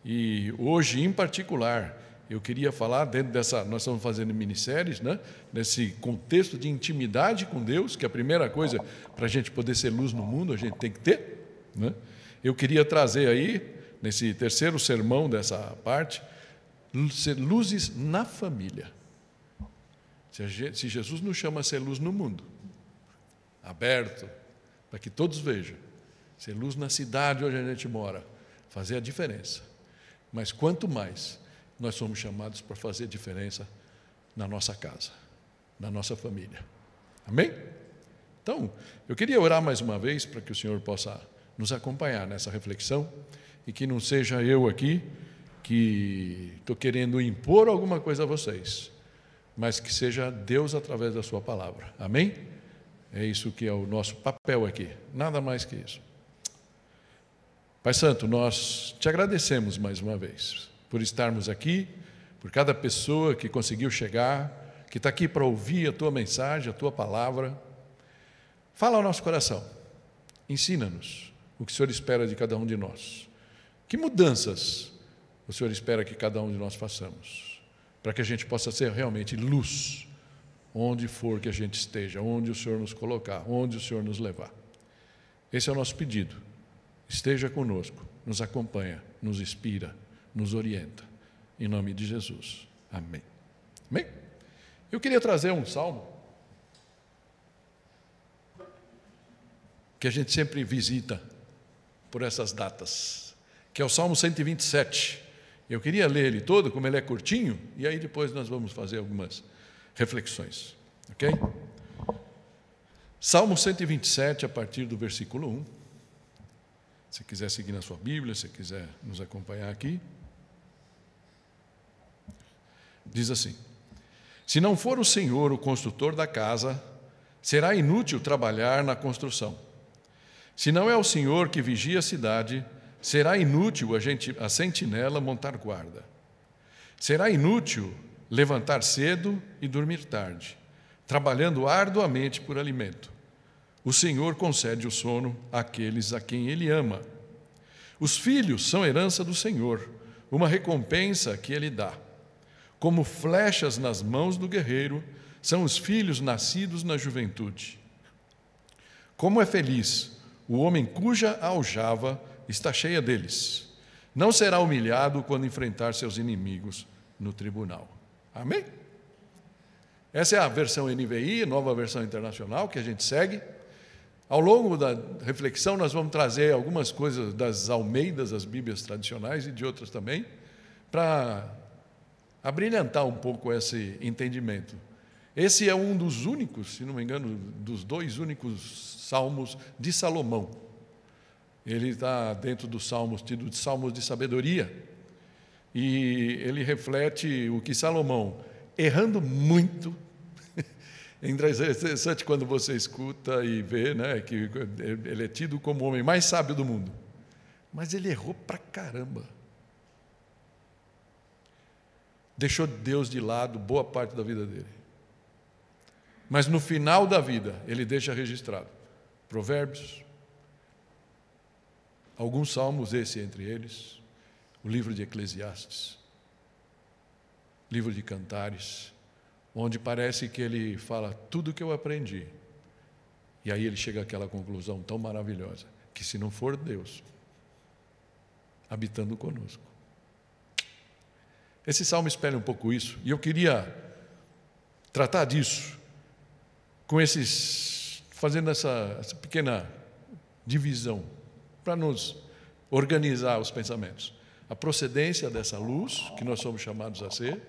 E hoje, em particular, eu queria falar dentro dessa, nós estamos fazendo minisséries, né? Nesse contexto de intimidade com Deus, que é a primeira coisa para a gente poder ser luz no mundo, a gente tem que ter, né? Eu queria trazer aí, nesse terceiro sermão dessa parte, ser luzes na família. Se Jesus nos chama a ser luz no mundo, aberto, para que todos vejam, ser luz na cidade onde a gente mora, fazer a diferença. Mas quanto mais nós somos chamados para fazer diferença na nossa casa, na nossa família. Amém? Então, eu queria orar mais uma vez para que o Senhor possa nos acompanhar nessa reflexão e que não seja eu aqui que estou querendo impor alguma coisa a vocês, mas que seja Deus através da sua palavra. Amém? É isso que é o nosso papel aqui, nada mais que isso. Pai Santo, nós te agradecemos mais uma vez por estarmos aqui, por cada pessoa que conseguiu chegar, que está aqui para ouvir a tua mensagem, a tua palavra. Fala ao nosso coração, ensina-nos o que o Senhor espera de cada um de nós. Que mudanças o Senhor espera que cada um de nós façamos, para que a gente possa ser realmente luz, onde for que a gente esteja, onde o Senhor nos colocar, onde o Senhor nos levar. Esse é o nosso pedido. Esteja conosco, nos acompanha, nos inspira, nos orienta. Em nome de Jesus. Amém. Amém? Eu queria trazer um salmo que a gente sempre visita por essas datas, que é o Salmo 127. Eu queria ler ele todo, como ele é curtinho, e aí depois nós vamos fazer algumas reflexões. Ok? Salmo 127, a partir do versículo 1. Se quiser seguir na sua Bíblia, se quiser nos acompanhar aqui. Diz assim: se não for o Senhor o construtor da casa, será inútil trabalhar na construção. Se não é o Senhor que vigia a cidade, será inútil a sentinela montar guarda. Será inútil levantar cedo e dormir tarde, trabalhando arduamente por alimento. O Senhor concede o sono àqueles a quem Ele ama. Os filhos são herança do Senhor, uma recompensa que Ele dá. Como flechas nas mãos do guerreiro, são os filhos nascidos na juventude. Como é feliz o homem cuja aljava está cheia deles. Não será humilhado quando enfrentar seus inimigos no tribunal. Amém? Essa é a versão NVI, nova versão internacional, que a gente segue. Ao longo da reflexão, nós vamos trazer algumas coisas das Almeidas, as Bíblias tradicionais e de outras também, para abrilhantar um pouco esse entendimento. Esse é um dos únicos, se não me engano, dos dois únicos salmos de Salomão. Ele está dentro dos salmos, tido de salmos de sabedoria, e ele reflete o que Salomão, errando muito, é interessante quando você escuta e vê, né, que ele é tido como o homem mais sábio do mundo, mas ele errou pra caramba. Deixou Deus de lado boa parte da vida dele. Mas no final da vida, ele deixa registrado Provérbios, alguns salmos, esse entre eles, o livro de Eclesiastes, livro de Cantares, onde parece que ele fala tudo o que eu aprendi. E aí ele chega àquela conclusão tão maravilhosa, que se não for Deus habitando conosco. Esse salmo espelha um pouco isso, e eu queria tratar disso, fazendo essa pequena divisão, para nos organizar os pensamentos. A procedência dessa luz, que nós somos chamados a ser,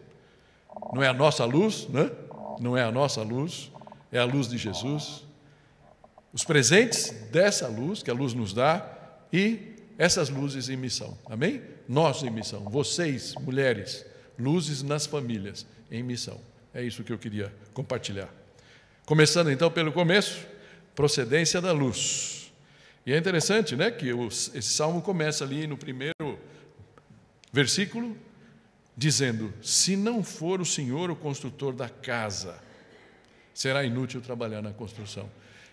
não é a nossa luz, né? Não é a nossa luz, é a luz de Jesus. Os presentes dessa luz, que a luz nos dá, e essas luzes em missão. Amém? Nós em missão. Vocês, mulheres, luzes nas famílias, em missão. É isso que eu queria compartilhar. Começando então pelo começo, procedência da luz. E é interessante, né, que esse salmo começa ali no primeiro versículo, dizendo: se não for o Senhor o construtor da casa, será inútil trabalhar na construção.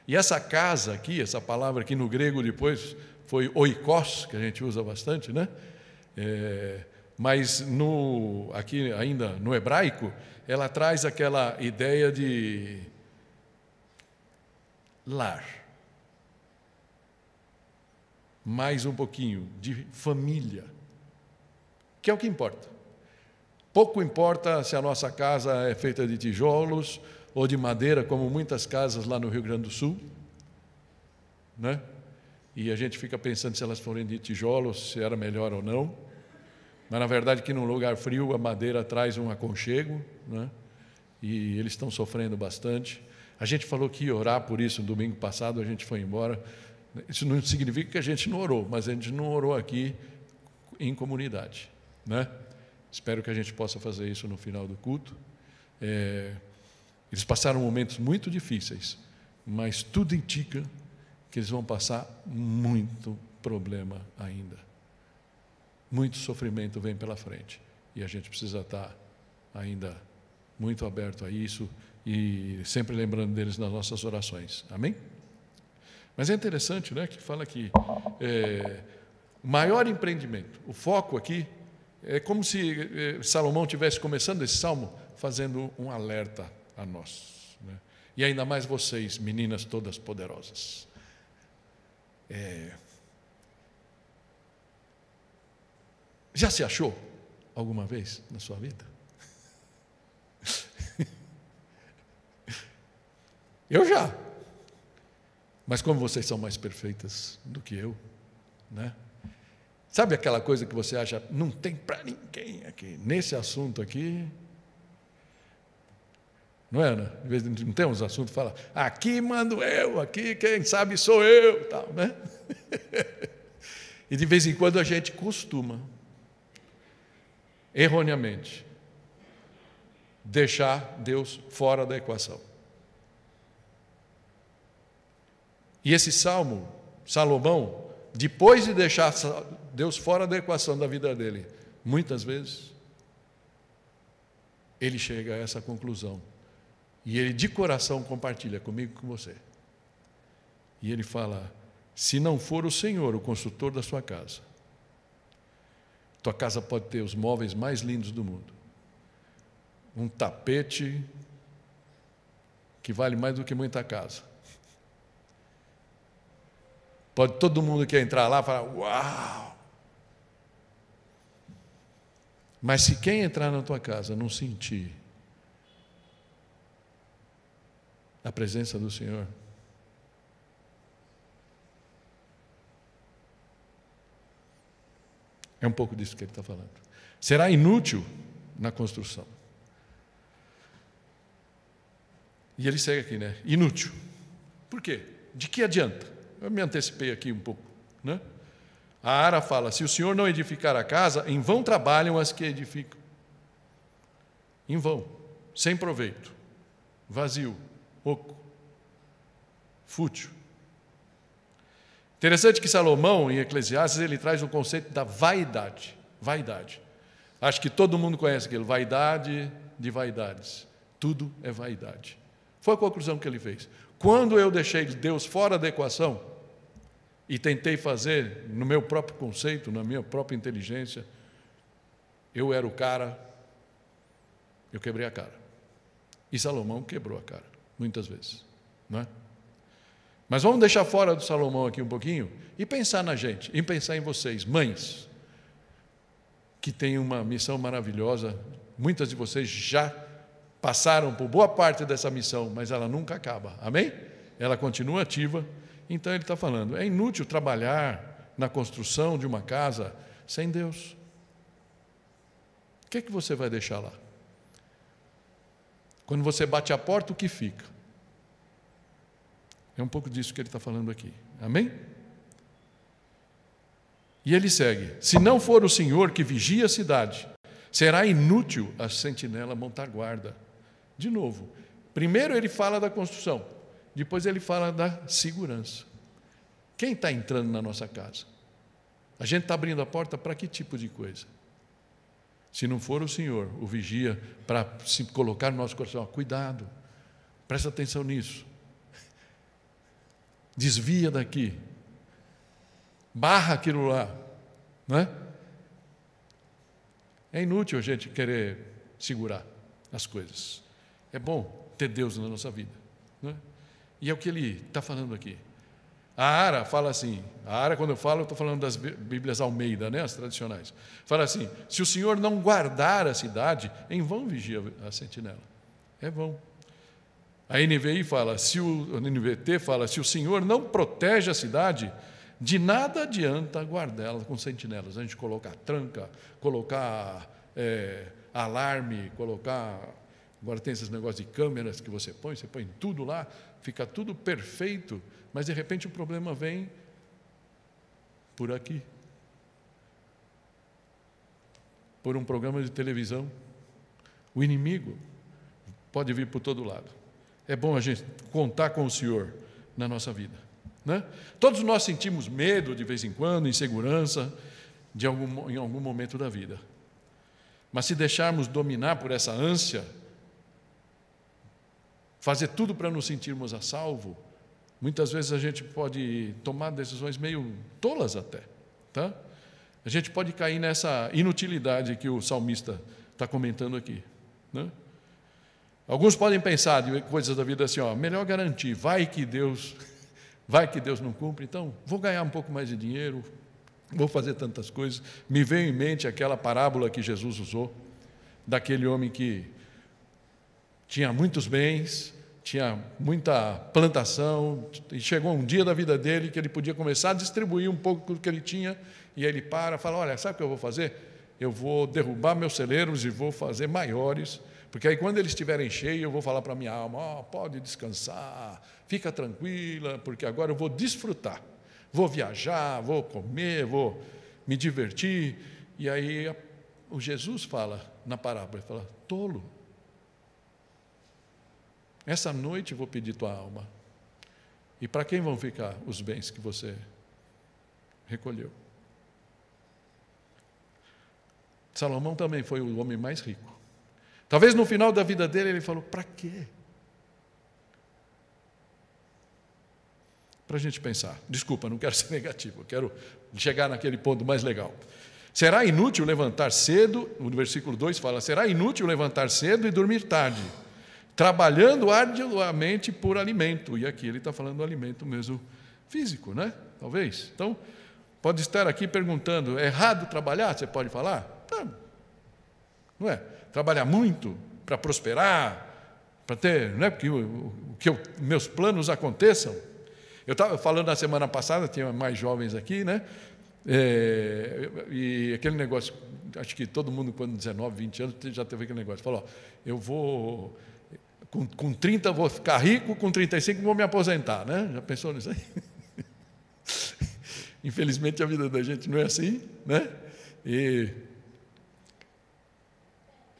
E essa casa aqui, essa palavra aqui no grego depois foi oikos, que a gente usa bastante, né? Mas aqui ainda no hebraico, ela traz aquela ideia de lar. Mais um pouquinho de família, que é o que importa. Pouco importa se a nossa casa é feita de tijolos ou de madeira, como muitas casas lá no Rio Grande do Sul, né? E a gente fica pensando se elas forem de tijolos, se era melhor ou não. Mas, na verdade, que num lugar frio, a madeira traz um aconchego, né? E eles estão sofrendo bastante. A gente falou que ia orar por isso no domingo passado, a gente foi embora. Isso não significa que a gente não orou, mas a gente não orou aqui em comunidade, né? Espero que a gente possa fazer isso no final do culto. Eles passaram momentos muito difíceis, mas tudo indica que eles vão passar muito problema ainda. Muito sofrimento vem pela frente. E a gente precisa estar ainda muito aberto a isso e sempre lembrando deles nas nossas orações. Amém? Mas é interessante, né, que fala que o maior empreendimento, o foco aqui, é como se Salomão estivesse começando esse salmo fazendo um alerta a nós, né? E ainda mais vocês, meninas todas poderosas. Já se achou alguma vez na sua vida? Eu já. Mas como vocês são mais perfeitas do que eu, né? Sabe aquela coisa que você acha, não tem para ninguém aqui, nesse assunto aqui? Não é, né? Às vezes não tem uns assuntos que fala, aqui mando eu, aqui quem sabe sou eu, tal, né? E de vez em quando a gente costuma, erroneamente, deixar Deus fora da equação. E esse salmo, Salomão, depois de deixar Deus fora da equação da vida dele, muitas vezes, ele chega a essa conclusão. E ele de coração compartilha comigo e com você. E ele fala, se não for o Senhor o construtor da sua casa, tua casa pode ter os móveis mais lindos do mundo. Um tapete que vale mais do que muita casa. Pode todo mundo que entrar lá falar, uau! Mas se quem entrar na tua casa não sentir a presença do Senhor, é um pouco disso que ele está falando. Será inútil na construção. E ele segue aqui, né? Inútil. Por quê? De que adianta? Eu me antecipei aqui um pouco, né? A Ara fala, se o Senhor não edificar a casa, em vão trabalham as que edificam. Em vão, sem proveito, vazio, oco, fútil. Interessante que Salomão, em Eclesiastes, ele traz o conceito da vaidade. Vaidade. Acho que todo mundo conhece aquilo, vaidade de vaidades. Tudo é vaidade. Foi a conclusão que ele fez. Quando eu deixei Deus fora da equação e tentei fazer no meu próprio conceito, na minha própria inteligência, eu era o cara, eu quebrei a cara. E Salomão quebrou a cara, muitas vezes, não é? Mas vamos deixar fora do Salomão aqui um pouquinho e pensar na gente, e pensar em vocês, mães, que têm uma missão maravilhosa. Muitas de vocês já passaram por boa parte dessa missão, mas ela nunca acaba, amém? Ela continua ativa. Então ele está falando, é inútil trabalhar na construção de uma casa sem Deus. O que é que você vai deixar lá? Quando você bate a porta, o que fica? É um pouco disso que ele está falando aqui, amém? E ele segue, se não for o Senhor que vigia a cidade, será inútil a sentinela montar guarda. De novo, primeiro ele fala da construção, depois ele fala da segurança. Quem está entrando na nossa casa? A gente está abrindo a porta para que tipo de coisa? Se não for o Senhor, o vigia, para se colocar no nosso coração, cuidado, presta atenção nisso. Desvia daqui. Barra aquilo lá. Não é? É inútil a gente querer segurar as coisas. É bom ter Deus na nossa vida, né? E é o que ele está falando aqui. A Ara fala assim, a Ara, quando eu falo, eu estou falando das Bíblias Almeida, né, as tradicionais. Fala assim: se o Senhor não guardar a cidade, em vão vigia a sentinela. É vão. A NVI fala, a NVT fala, se o Senhor não protege a cidade, de nada adianta guardá-la com sentinelas. A gente colocar tranca, colocar alarme, colocar... Agora tem esses negócios de câmeras que você põe tudo lá, fica tudo perfeito, mas de repente o problema vem por aqui. Por um programa de televisão. O inimigo pode vir por todo lado. É bom a gente contar com o Senhor na nossa vida, né? Todos nós sentimos medo de vez em quando, insegurança em algum momento da vida. Mas se deixarmos dominar por essa ânsia, fazer tudo para nos sentirmos a salvo, muitas vezes a gente pode tomar decisões meio tolas até, tá? A gente pode cair nessa inutilidade que o salmista está comentando aqui, né? Alguns podem pensar de coisas da vida assim, melhor garantir, vai que Deus não cumpre, então vou ganhar um pouco mais de dinheiro, vou fazer tantas coisas. Me veio em mente aquela parábola que Jesus usou, daquele homem que tinha muitos bens, tinha muita plantação, e chegou um dia da vida dele que ele podia começar a distribuir um pouco do que ele tinha, e aí ele fala, olha, sabe o que eu vou fazer? Eu vou derrubar meus celeiros e vou fazer maiores, porque aí quando eles estiverem cheios, eu vou falar para a minha alma, pode descansar, fica tranquila, porque agora eu vou desfrutar, vou viajar, vou comer, vou me divertir. E aí o Jesus fala na parábola, ele fala, tolo, essa noite eu vou pedir tua alma. E para quem vão ficar os bens que você recolheu? Salomão também foi o homem mais rico. Talvez no final da vida dele ele falou, para quê? Para a gente pensar. Desculpa, não quero ser negativo, eu quero chegar naquele ponto mais legal. Será inútil levantar cedo, no versículo 2 fala, será inútil levantar cedo e dormir tarde, trabalhando arduamente por alimento. E aqui ele está falando do alimento mesmo físico, né? Talvez. Então, pode estar aqui perguntando, é errado trabalhar? Você pode falar? Não é? Trabalhar muito para prosperar, para ter, não é? Porque meus planos aconteçam. Eu estava falando na semana passada, tinha mais jovens aqui, né? E aquele negócio, acho que todo mundo, quando 19, 20 anos, já teve aquele negócio. Falou, eu vou, com 30 vou ficar rico, com 35 vou me aposentar, né? Já pensou nisso aí? Infelizmente a vida da gente não é assim, né? E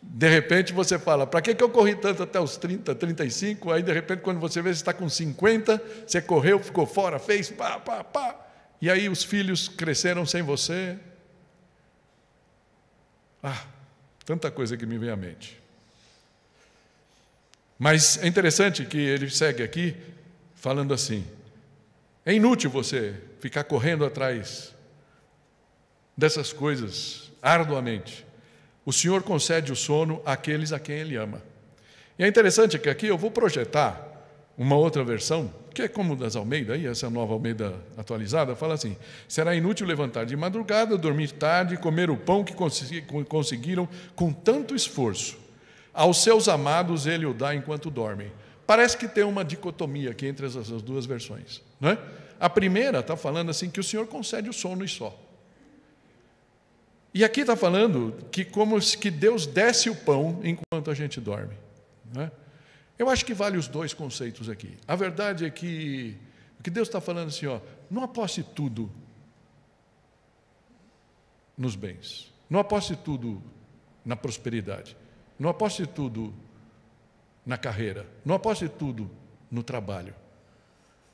de repente você fala, para que eu corri tanto até os 30, 35? Aí de repente quando você vê, você está com 50, você correu, ficou fora, fez pá. E aí os filhos cresceram sem você. Tanta coisa que me vem à mente. Mas é interessante que ele segue aqui falando assim, é inútil você ficar correndo atrás dessas coisas arduamente. O Senhor concede o sono àqueles a quem Ele ama. E é interessante que aqui eu vou projetar uma outra versão, que é como das Almeida, aí essa nova Almeida atualizada, fala assim, será inútil levantar de madrugada, dormir tarde, comer o pão que conseguiram com tanto esforço. Aos seus amados Ele o dá enquanto dormem. Parece que tem uma dicotomia aqui entre essas duas versões, não é? A primeira está falando assim que o Senhor concede o sono e só. E aqui está falando que como que Deus desce o pão enquanto a gente dorme, né? Eu acho que vale os dois conceitos aqui. A verdade é que o que Deus está falando assim, não aposte tudo nos bens, não aposte tudo na prosperidade, não aposte tudo na carreira, não aposte tudo no trabalho.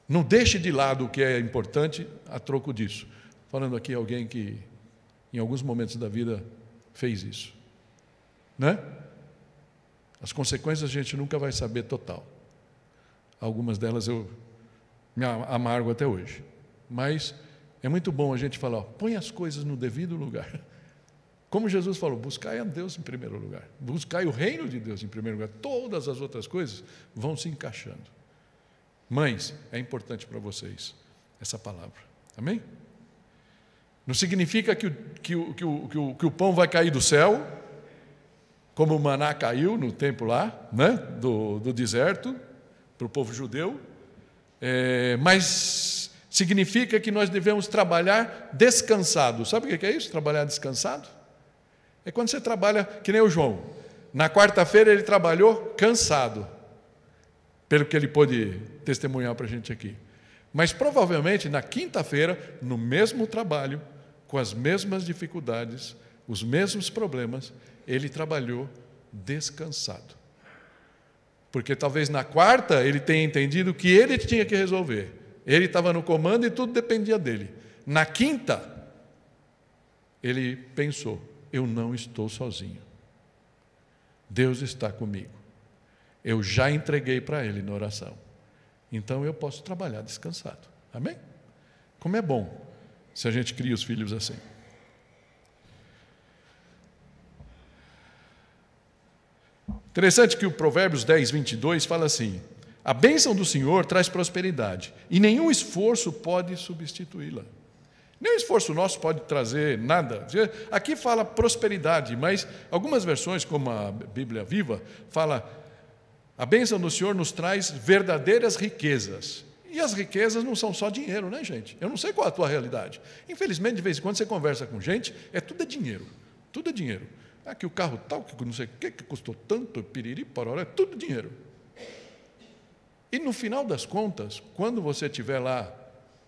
Não deixe de lado o que é importante a troco disso. Falando aqui alguém que em alguns momentos da vida fez isso, né? As consequências a gente nunca vai saber total. Algumas delas eu me amargo até hoje. Mas é muito bom a gente falar, põe as coisas no devido lugar. Como Jesus falou, buscai a Deus em primeiro lugar, buscai o reino de Deus em primeiro lugar, todas as outras coisas vão se encaixando. Mães, é importante para vocês essa palavra, amém? Não significa que o pão vai cair do céu, como o maná caiu no tempo lá, né, do deserto, para o povo judeu, mas significa que nós devemos trabalhar descansado. Sabe o que é isso, trabalhar descansado? É quando você trabalha, que nem o João. Na quarta-feira ele trabalhou cansado, pelo que ele pôde testemunhar para a gente aqui. Mas provavelmente na quinta-feira, no mesmo trabalho, com as mesmas dificuldades, os mesmos problemas, ele trabalhou descansado. Porque talvez na quarta ele tenha entendido que ele tinha que resolver. Ele estava no comando e tudo dependia dele. Na quinta, ele pensou: eu não estou sozinho. Deus está comigo. Eu já entreguei para Ele na oração. Então eu posso trabalhar descansado. Amém? Como é bom se a gente cria os filhos assim. Interessante que o Provérbios 10, 22 fala assim: a bênção do Senhor traz prosperidade, e nenhum esforço pode substituí-la. Nenhum esforço nosso pode trazer nada. Aqui fala prosperidade, mas algumas versões, como a Bíblia Viva, fala: a bênção do Senhor nos traz verdadeiras riquezas. E as riquezas não são só dinheiro, né, gente? Eu não sei qual é a tua realidade. Infelizmente, de vez em quando você conversa com gente, tudo é dinheiro. Tudo é dinheiro. Que o carro tal, que não sei o que custou tanto, piriri, pororó, é tudo dinheiro. E no final das contas, quando você estiver lá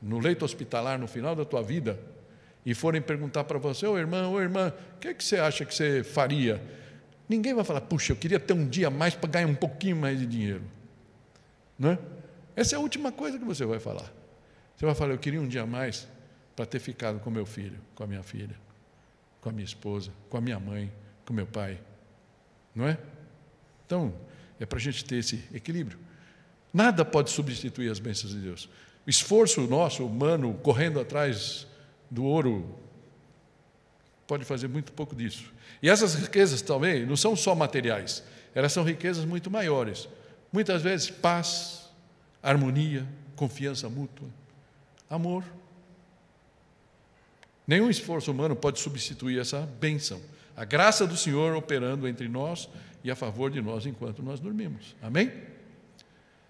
no leito hospitalar, no final da tua vida, e forem perguntar para você: ô irmã, o que você acha que você faria? Ninguém vai falar: puxa, eu queria ter um dia a mais para ganhar um pouquinho mais de dinheiro. Não é? Essa é a última coisa que você vai falar. Você vai falar: eu queria um dia a mais para ter ficado com meu filho, com a minha filha, com a minha esposa, com a minha mãe, com meu pai. Não é? Então, é para a gente ter esse equilíbrio. Nada pode substituir as bênçãos de Deus. O esforço nosso, humano, correndo atrás do ouro, pode fazer muito pouco disso. E essas riquezas também não são só materiais, elas são riquezas muito maiores. Muitas vezes, paz, harmonia, confiança mútua, amor. Nenhum esforço humano pode substituir essa bênção. A graça do Senhor operando entre nós e a favor de nós enquanto nós dormimos. Amém?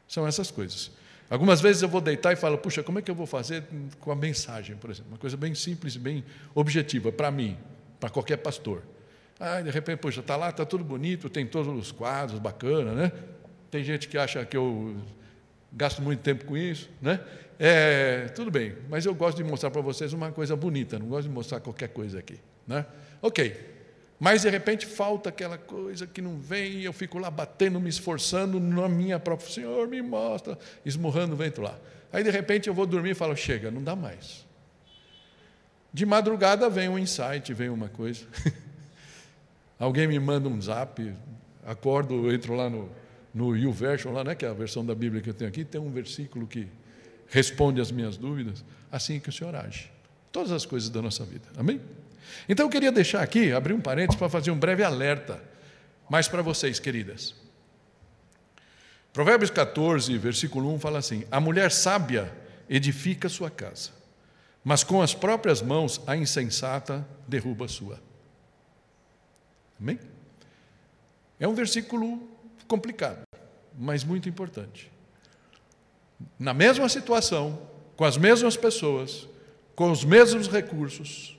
São essas coisas. Algumas vezes eu vou deitar e falo: puxa, como é que eu vou fazer com a mensagem, por exemplo? Uma coisa bem simples, bem objetiva para mim, para qualquer pastor. De repente, puxa, está lá, está tudo bonito, tem todos os quadros, bacana, né? Tem gente que acha que eu gasto muito tempo com isso, né? Tudo bem, mas eu gosto de mostrar para vocês uma coisa bonita, não gosto de mostrar qualquer coisa aqui, né? Ok. Mas, de repente, falta aquela coisa que não vem, e eu fico lá batendo, me esforçando na minha própria: Senhor, me mostra, esmurrando o vento lá. Aí, de repente, eu vou dormir e falo: chega, não dá mais. De madrugada vem um insight, vem uma coisa. Alguém me manda um zap, acordo, entro lá no YouVersion, lá, né, que é a versão da Bíblia que eu tenho aqui, tem um versículo que responde às minhas dúvidas. Assim que o Senhor age. Todas as coisas da nossa vida. Amém? Então eu queria deixar aqui, abrir um parênteses para fazer um breve alerta, mais para vocês, queridas. Provérbios 14, versículo 1 fala assim: a mulher sábia edifica sua casa, mas com as próprias mãos a insensata derruba a sua. Amém? É um versículo complicado, mas muito importante. Na mesma situação, com as mesmas pessoas, com os mesmos recursos,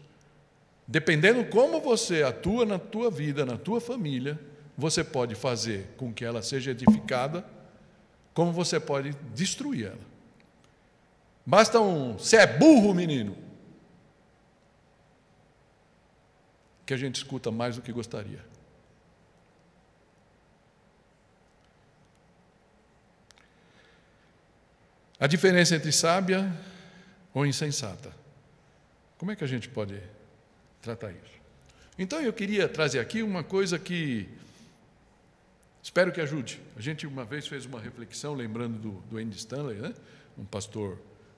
dependendo como você atua na tua vida, na tua família, você pode fazer com que ela seja edificada, como você pode destruir ela. Basta "você é burro, menino", que a gente escuta mais do que gostaria. A diferença entre sábia ou insensata. Como é que a gente pode tratar isso? Então eu queria trazer aqui uma coisa que espero que ajude. A gente uma vez fez uma reflexão, lembrando do Andy Stanley, né? Um pastor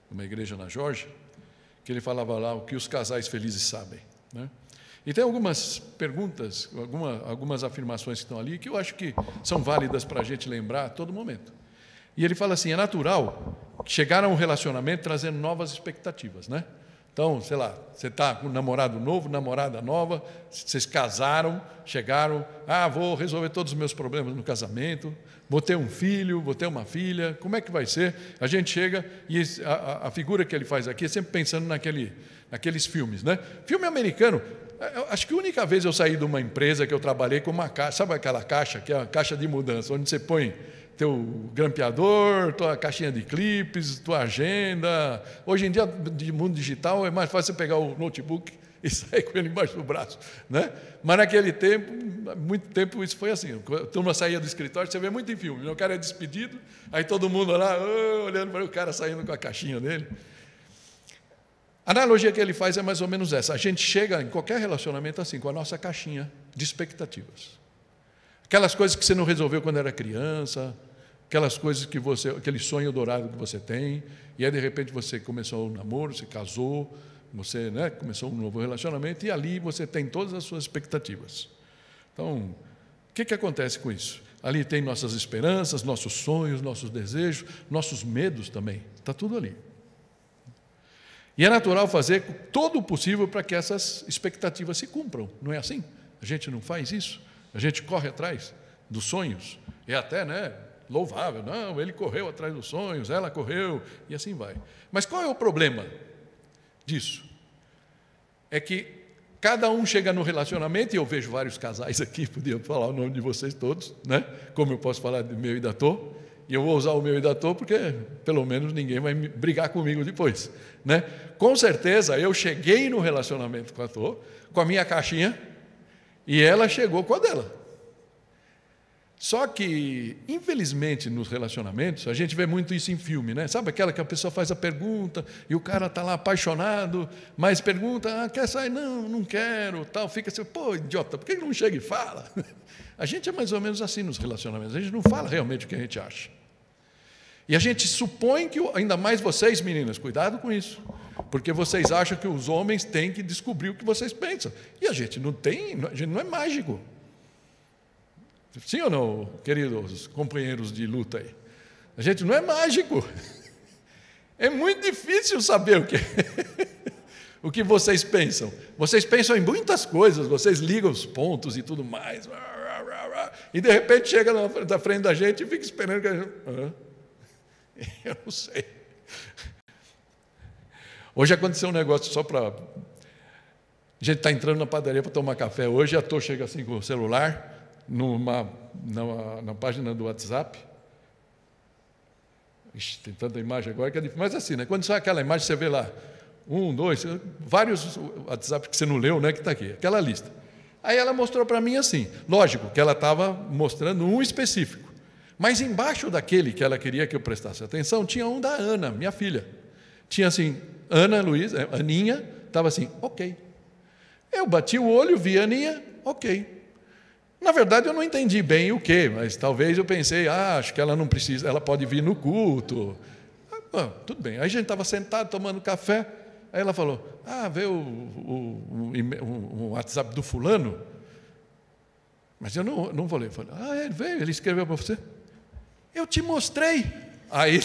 de uma igreja na Geórgia, que ele falava lá o que os casais felizes sabem, né? E tem algumas perguntas, algumas afirmações que estão ali, que eu acho que são válidas para a gente lembrar a todo momento. E ele fala assim, é natural chegar a um relacionamento trazendo novas expectativas, né? Então, sei lá, você está com um namorado novo, namorada nova, vocês casaram, chegaram, vou resolver todos os meus problemas no casamento, vou ter um filho, vou ter uma filha, como é que vai ser? A gente chega e a figura que ele faz aqui é sempre pensando naqueles filmes, né? Filme americano, acho que a única vez eu saí de uma empresa que eu trabalhei com uma caixa, sabe aquela caixa, que é a caixa de mudança, onde você põe teu grampeador, tua caixinha de clipes, tua agenda. Hoje em dia, de mundo digital, é mais fácil você pegar o notebook e sair com ele embaixo do braço, né? Mas naquele tempo, muito tempo, isso foi assim. A turma saía do escritório, você vê muito em filme, o cara é despedido, aí todo mundo lá, olhando para o cara saindo com a caixinha dele. A analogia que ele faz é mais ou menos essa. A gente chega em qualquer relacionamento assim, com a nossa caixinha de expectativas. Aquelas coisas que você não resolveu quando era criança, aquelas coisas que aquele sonho dourado que você tem, e aí de repente você começou um namoro, você casou, você, né, começou um novo relacionamento, e ali você tem todas as suas expectativas. Então, o que acontece com isso? Ali tem nossas esperanças, nossos sonhos, nossos desejos, nossos medos também, está tudo ali. E é natural fazer todo o possível para que essas expectativas se cumpram, não é assim? A gente não faz isso? A gente corre atrás dos sonhos, é até, né, louvável, não, ele correu atrás dos sonhos, ela correu, e assim vai. Mas qual é o problema disso? É que cada um chega no relacionamento, e eu vejo vários casais aqui, podia falar o nome de vocês todos, né? Como eu posso falar do meu e da Tô, e eu vou usar o meu e da Tô, porque pelo menos ninguém vai brigar comigo depois, né? Com certeza, eu cheguei no relacionamento com a Tô, com a minha caixinha, e ela chegou com a dela. Só que, infelizmente, nos relacionamentos, a gente vê muito isso em filme, né? Sabe aquela que a pessoa faz a pergunta e o cara está lá apaixonado, mas pergunta, quer sair? Não, não quero, tal. Fica assim, pô, idiota, por que não chega e fala? A gente é mais ou menos assim nos relacionamentos, a gente não fala realmente o que a gente acha. E a gente supõe que, ainda mais vocês, meninas, cuidado com isso, porque vocês acham que os homens têm que descobrir o que vocês pensam. E a gente não tem, a gente não é mágico. Sim ou não, queridos companheiros de luta aí? A gente não é mágico. É muito difícil saber o que vocês pensam. Vocês pensam em muitas coisas, vocês ligam os pontos e tudo mais. E de repente chega na frente da gente e fica esperando que a gente... Eu não sei. Hoje aconteceu um negócio só para... A gente está entrando na padaria para tomar café hoje, a Tô chega assim com o celular... na página do WhatsApp. Ixi, tem tanta imagem agora que é difícil. Mas assim, né? Quando sai aquela imagem, você vê lá, 1, 2, vários WhatsApp que você não leu, né? Que está aqui, aquela lista. Aí ela mostrou para mim assim, lógico que ela estava mostrando um específico, mas embaixo daquele que ela queria que eu prestasse atenção, tinha um da Ana, minha filha. Tinha assim, Ana Luísa, Aninha, estava assim, ok. Eu bati o olho, vi a Aninha, ok. Na verdade, eu não entendi bem o quê, mas talvez eu pensei, acho que ela não precisa, ela pode vir no culto. Tudo bem. Aí a gente estava sentado tomando café, aí ela falou, vê o WhatsApp do fulano. Mas eu não vou ler. Eu falei, ele veio, ele escreveu para você. Eu te mostrei. Aí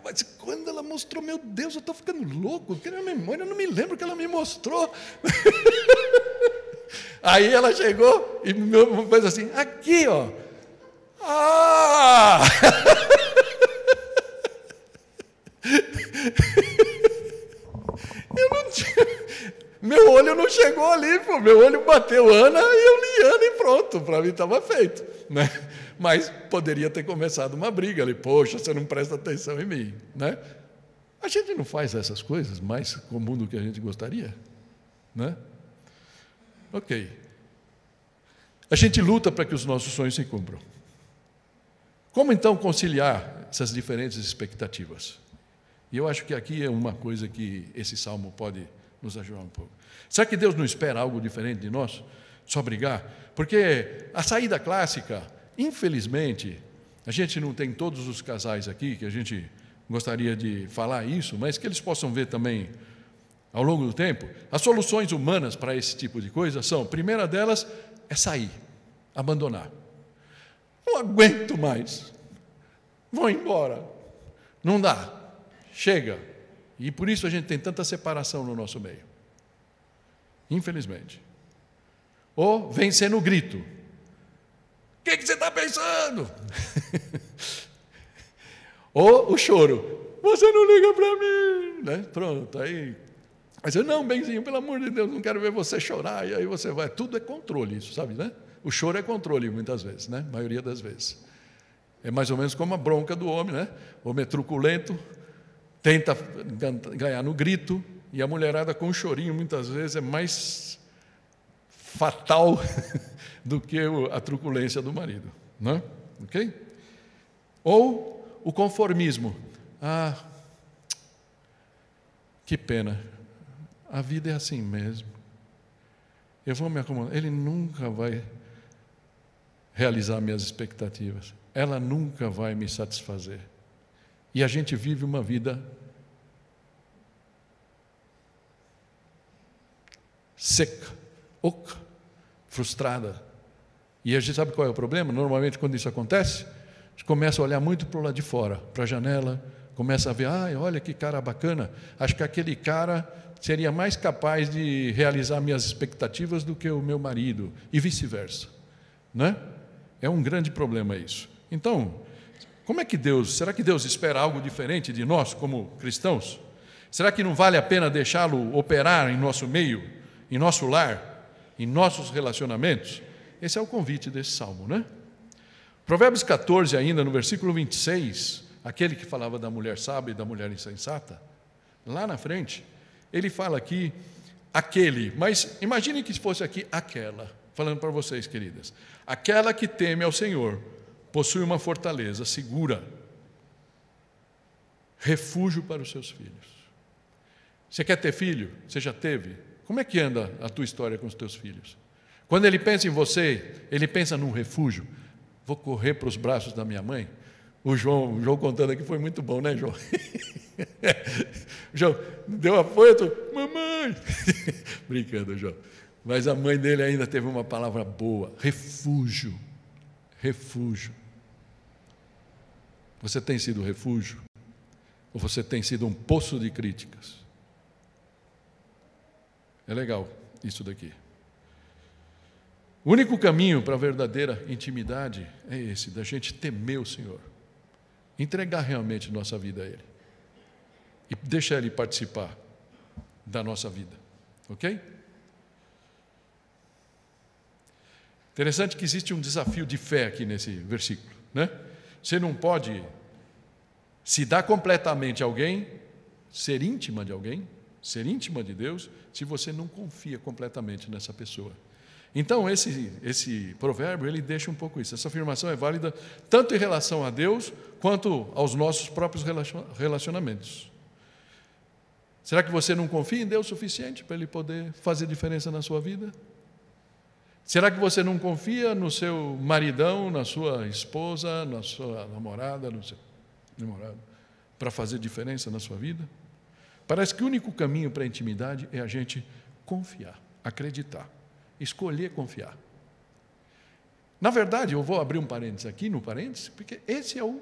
mas quando ela mostrou, meu Deus, eu estou ficando louco, porque na minha memória eu não me lembro que ela me mostrou. Aí ela chegou e fez assim, aqui, ó. Eu não tinha... Meu olho não chegou ali, pô. Meu olho bateu Ana e eu li Ana e pronto, para mim estava feito, né? Mas poderia ter começado uma briga ali, poxa, você não presta atenção em mim, né? A gente não faz essas coisas mais comum do que a gente gostaria, né? Ok. A gente luta para que os nossos sonhos se cumpram. Como então conciliar essas diferentes expectativas? E eu acho que aqui é uma coisa que esse salmo pode nos ajudar um pouco. Será que Deus não espera algo diferente de nós? Só brigar? Porque a saída clássica, infelizmente, a gente não tem todos os casais aqui, que a gente gostaria de falar isso, mas que eles possam ver também ao longo do tempo, as soluções humanas para esse tipo de coisa são, a primeira delas é sair, abandonar. Não aguento mais, vou embora, não dá, chega. E por isso a gente tem tanta separação no nosso meio, infelizmente. Ou vencer no grito. O que você está pensando? Ou o choro. Você não liga para mim, né? Pronto, aí. Mas eu, não, benzinho, pelo amor de Deus, não quero ver você chorar. E aí você vai. Tudo é controle, isso, sabe, né? O choro é controle, muitas vezes, né? A maioria das vezes. É mais ou menos como a bronca do homem, né? O homem é truculento, tenta ganhar no grito, e a mulherada com o chorinho, muitas vezes, é mais fatal do que a truculência do marido, né? Ok? Ou o conformismo. Ah, que pena, a vida é assim mesmo, eu vou me acomodar, ele nunca vai realizar minhas expectativas, ela nunca vai me satisfazer. E a gente vive uma vida seca, oca, frustrada. E a gente sabe qual é o problema? Normalmente, quando isso acontece, a gente começa a olhar muito para o lado de fora, para a janela, começa a ver, olha que cara bacana, acho que aquele cara seria mais capaz de realizar minhas expectativas do que o meu marido, e vice-versa, né? É um grande problema isso. Então, como é que será que Deus espera algo diferente de nós como cristãos? Será que não vale a pena deixá-lo operar em nosso meio, em nosso lar, em nossos relacionamentos? Esse é o convite desse salmo, né? Provérbios 14, ainda no versículo 26, aquele que falava da mulher sábia e da mulher insensata, lá na frente, ele fala aqui, aquele, mas imagine que fosse aqui aquela, falando para vocês, queridas, aquela que teme ao Senhor, possui uma fortaleza segura, refúgio para os seus filhos. Você quer ter filho? Você já teve? Como é que anda a tua história com os teus filhos? Quando ele pensa em você, ele pensa num refúgio. Vou correr para os braços da minha mãe? O João contando aqui foi muito bom, né, João? João deu apoio, mamãe! Brincando, João. Mas a mãe dele ainda teve uma palavra boa, refúgio. Refúgio. Você tem sido refúgio? Ou você tem sido um poço de críticas? É legal isso daqui. O único caminho para a verdadeira intimidade é esse, da gente temer o Senhor, entregar realmente nossa vida a Ele e deixar Ele participar da nossa vida, ok? Interessante que existe um desafio de fé aqui nesse versículo, né? Você não pode se dar completamente a alguém, ser íntima de alguém, ser íntima de Deus, se você não confia completamente nessa pessoa. Então, esse provérbio, ele deixa um pouco isso. Essa afirmação é válida tanto em relação a Deus, quanto aos nossos próprios relacionamentos. Será que você não confia em Deus o suficiente para Ele poder fazer diferença na sua vida? Será que você não confia no seu maridão, na sua esposa, na sua namorada, no seu namorado, para fazer diferença na sua vida? Parece que o único caminho para a intimidade é a gente confiar, acreditar, escolher confiar. Na verdade, eu vou abrir um parênteses aqui, no parênteses, porque esse é o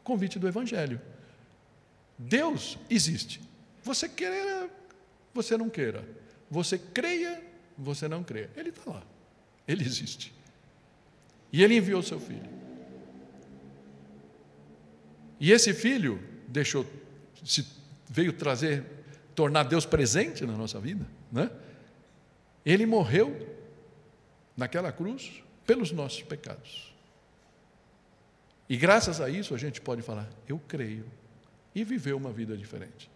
convite do Evangelho. Deus existe. Você queira, você não queira. Você creia, você não creia. Ele está lá. Ele existe. E Ele enviou o seu Filho. E esse Filho veio tornar Deus presente na nossa vida, né? Ele morreu naquela cruz pelos nossos pecados. E graças a isso a gente pode falar, eu creio, e viver uma vida diferente.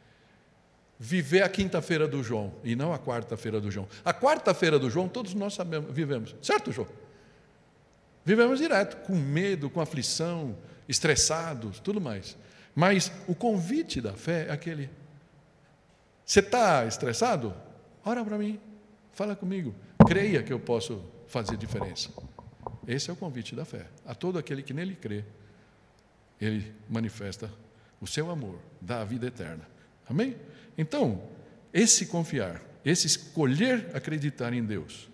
Viver a quinta-feira do João, e não a quarta-feira do João. A quarta-feira do João, todos nós vivemos, certo, João? Vivemos direto, com medo, com aflição, estressados, tudo mais. Mas o convite da fé é aquele, você está estressado? Ora para mim, fala comigo, creia que eu posso fazer diferença. Esse é o convite da fé. A todo aquele que nele crê, ele manifesta o seu amor, dá a vida eterna. Amém? Então, esse confiar, esse escolher acreditar em Deus,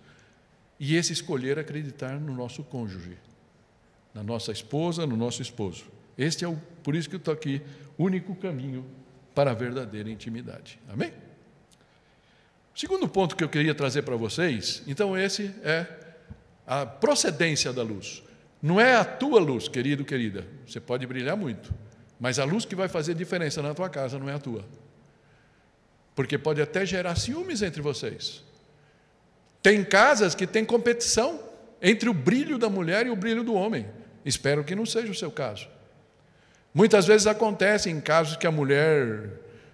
e esse escolher acreditar no nosso cônjuge, na nossa esposa, no nosso esposo. Este é por isso que eu estou aqui, único caminho para a verdadeira intimidade. Amém? O segundo ponto que eu queria trazer para vocês, então esse é a procedência da luz. Não é a tua luz, querido, querida. Você pode brilhar muito, mas a luz que vai fazer diferença na tua casa não é a tua. Porque pode até gerar ciúmes entre vocês. Tem casas que tem competição entre o brilho da mulher e o brilho do homem. Espero que não seja o seu caso. Muitas vezes acontece em casos que a mulher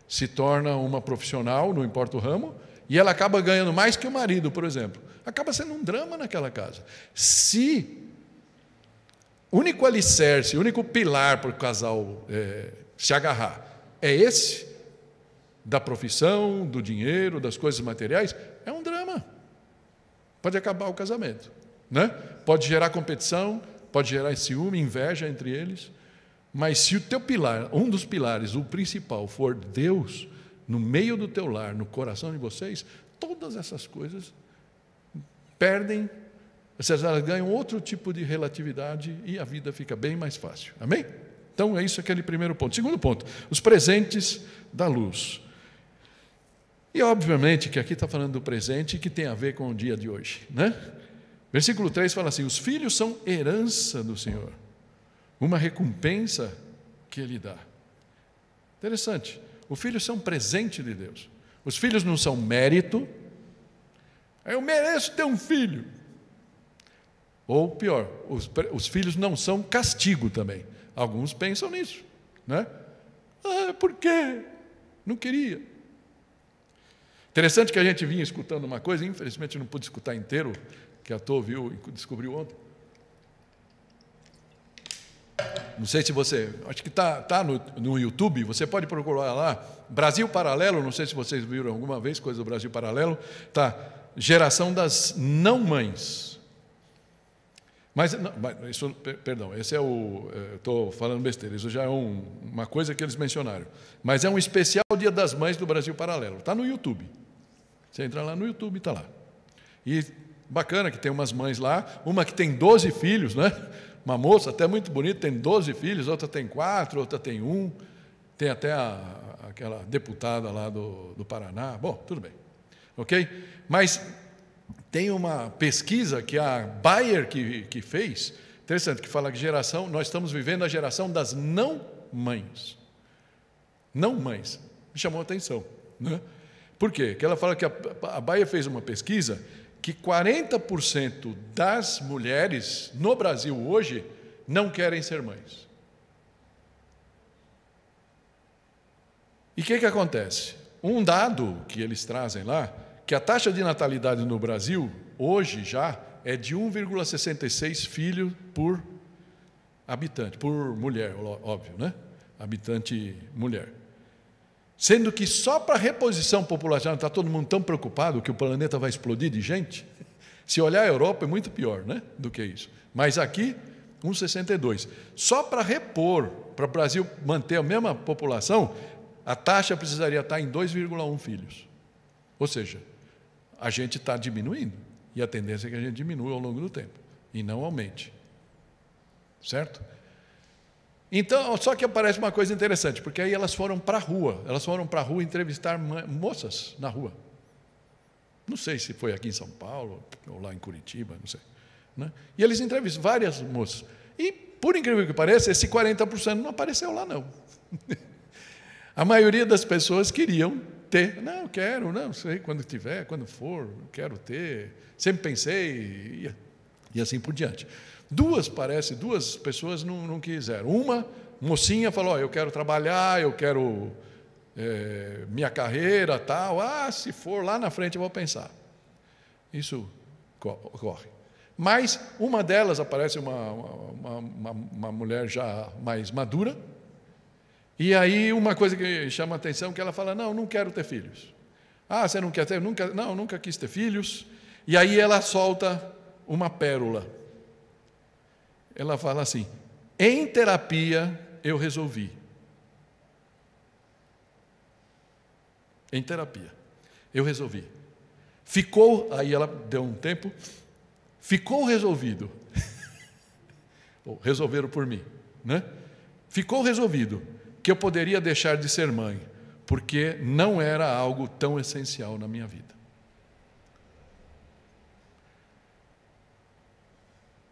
se torna uma profissional, não importa o ramo, e ela acaba ganhando mais que o marido, por exemplo. Acaba sendo um drama naquela casa. Se o único alicerce, o único pilar para o casal se agarrar é esse, da profissão, do dinheiro, das coisas materiais, é um drama. Pode acabar o casamento, né? Pode gerar competição, pode gerar ciúme, inveja entre eles. Mas se o teu pilar, um dos pilares, o principal, for Deus, no meio do teu lar, no coração de vocês, todas essas coisas perdem, vocês ganham outro tipo de relatividade e a vida fica bem mais fácil. Amém? Então é isso, aquele primeiro ponto. Segundo ponto, os presentes da luz. E obviamente que aqui está falando do presente que tem a ver com o dia de hoje, né? Versículo 3 fala assim: os filhos são herança do Senhor, uma recompensa que Ele dá. Interessante. Os filhos são presente de Deus. Os filhos não são mérito. Eu mereço ter um filho. Ou pior, os filhos não são castigo também. Alguns pensam nisso, né? Por quê? Não queria. Interessante que a gente vinha escutando uma coisa, infelizmente não pude escutar inteiro, que a Tô viu e descobriu ontem. Não sei se você, acho que está no YouTube, você pode procurar lá, Brasil Paralelo, não sei se vocês viram alguma vez, coisa do Brasil Paralelo, tá, geração das não-mães. Perdão, esse é estou falando besteira, isso já é uma coisa que eles mencionaram. Mas é um especial Dia das Mães do Brasil Paralelo, está no YouTube. Você entra lá no YouTube, está lá. E bacana que tem umas mães lá, uma que tem 12 filhos, né? Uma moça até muito bonita, tem 12 filhos, outra tem 4, outra tem 1, tem até aquela deputada lá do Paraná. Bom, tudo bem, ok? Mas tem uma pesquisa que a Bayer que fez, interessante, que fala que nós estamos vivendo a geração das não-mães. Não-mães. Me chamou a atenção, né? Por quê? Porque ela fala que a Bayer fez uma pesquisa que 40% das mulheres no Brasil hoje não querem ser mães. E o que acontece? Um dado que eles trazem lá, que a taxa de natalidade no Brasil, hoje já, é de 1,66 filhos por habitante, por mulher, óbvio, né? Habitante mulher. Sendo que só para a reposição populacional está todo mundo tão preocupado que o planeta vai explodir de gente. Se olhar a Europa é muito pior, né, do que isso. Mas aqui, 1,62. Só para repor, para o Brasil manter a mesma população, a taxa precisaria estar em 2,1 filhos. Ou seja, a gente está diminuindo. E a tendência é que a gente diminua ao longo do tempo e não aumente. Certo? Então, só que aparece uma coisa interessante, porque aí elas foram para a rua, entrevistar moças na rua. Não sei se foi aqui em São Paulo, ou lá em Curitiba, não sei, né? E eles entrevistam várias moças. E, por incrível que pareça, esse 40% não apareceu lá, não. A maioria das pessoas queriam ter. Não, quero, não sei, quando tiver, quando for, quero ter. Sempre pensei, e assim por diante. Duas pessoas não quiseram. Uma mocinha falou: eu quero trabalhar, eu quero minha carreira, tal. Se for lá na frente eu vou pensar. Isso ocorre. Mas uma delas aparece uma mulher já mais madura, e aí uma coisa que chama a atenção é que ela fala: não quero ter filhos. Você não quer ter? Nunca quis ter filhos. E aí ela solta uma pérola. Ela fala assim: em terapia eu resolvi. Em terapia. Eu resolvi. Ficou, aí ela deu um tempo, ficou resolvido. Ou resolveram por mim, né? Ficou resolvido que eu poderia deixar de ser mãe, porque não era algo tão essencial na minha vida.